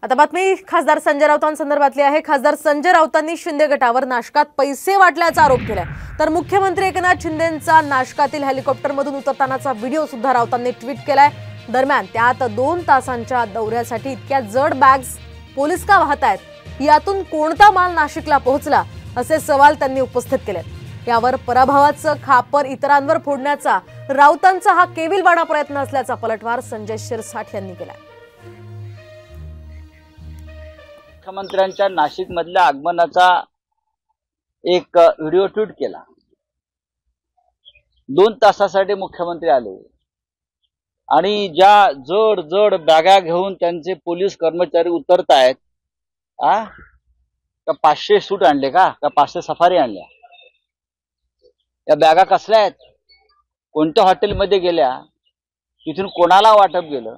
आता बातमी खासदार संजय राऊतांसंदर्भातली आहे। खासदार संजय राऊतांनी शिंदे गटावर नाशकात पैसे वाटल्याचा आरोप केलाय। तर मुख्यमंत्री एकनाथ शिंदेंचा नाशकातील हेलिकॉप्टरमधून उतरतानाचा व्हिडिओ सुद्धा राऊतांनी ट्विट केलाय। दरम्यान त्यात 2 तासांच्या दौऱ्यासाठी इतक्या जड बॅग्स पोलीस का वाहतायत, यातून कोणता माल नाशिकला पोहोचला असे सवाल त्यांनी उपस्थित केलेत। यावर पराभवाचं खापर इतरांवर फोडण्याचा राऊतांचा हा केविलवाणा प्रयत्न असल्याचा पलटवार संजय शिरसाट यांनी केलाय। मुख्यमंत्र्यांच्या नाशिक मधल्या आगमनाचा एक व्हिडिओ ट्वीट केला। 2 तासासाठी मुख्यमंत्री आले आणि ज्या जड जड बॅगा घेऊन त्यांचे पोलीस कर्मचारी उतरतायत, का 500 सूट आणले का 500 सफारी आणल्या? या बॅगा कसल्या आहेत, कोणत्या हॉटेलमध्ये गेल्या, तिथून कोणाला वाटप गेलं,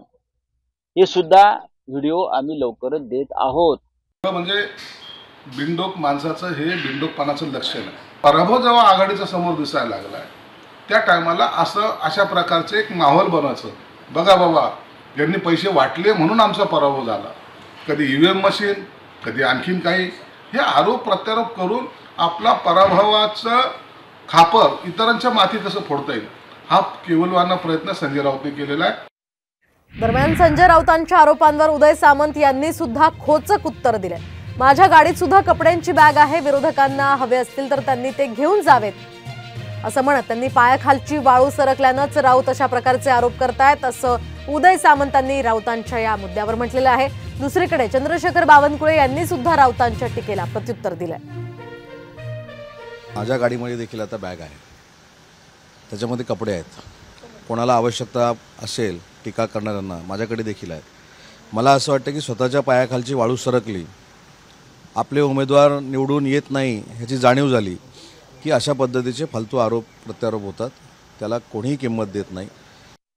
हे सुद्धा व्हिडिओ आम्ही लवकरच देत आहोत। म्हणजे बिनडोक माणसाचं हे बिनडोकपणाचं लक्षण आहे। पराभव जेव्हा आघाडीचा समोर दिसायला लागलाय त्या टायमाला अशा प्रकारचे एक माहोल बनायचं, बघा बाबा यांनी पैसे वाटले म्हणून आमचा पराभव झाला, कधी ईव्हीएम मशीन, कधी आणखीन काही, हे आरोप प्रत्यारोप करून आपला पराभवाचं खापर इतरांच्या माथी कसं फोडता येईल हा केवलवाना प्रयत्न संजय राऊतने केलेला आहे। दरम्यान संजय राऊतांच्या आरोपांवर उदय सामंत यांनी सुद्धा खोचक उत्तर दिले। माझ्या गाडीत सुद्धा कपड्यांची बॅग आहे, विरोधकांना हवे असतील तर त्यांनी ते घेऊन जावेत असं म्हणत त्यांनी पायाखालची वाळू सरकल्यानंच राऊत अशा प्रकारचे आरोप करतायत असं उदय सामंतांनी राऊतांच्या या मुद्द्यावर म्हटलेलं आहे। दुसरीकडे चंद्रशेखर बावनकुळे यांनी सुद्धा राऊतांच्या टीकेला प्रत्युत्तर दिलंय। माझ्या गाडीमध्ये देखील आता बॅग आहे, त्याच्यामध्ये कपडे आहेत, कोणाला आवश्यकता असेल टीका करणाऱ्यांना माझ्याकडे देखील आहेत। मला असं वाटतं की स्वतःच्या पायाखालची वाळू सरकली, आपले उमेदवार निवडून येत नाही ह्याची जाणीव झाली की अशा पद्धतीचे फालतू आरोप प्रत्यारोप होतात, त्याला कोणीही किंमत देत नाही।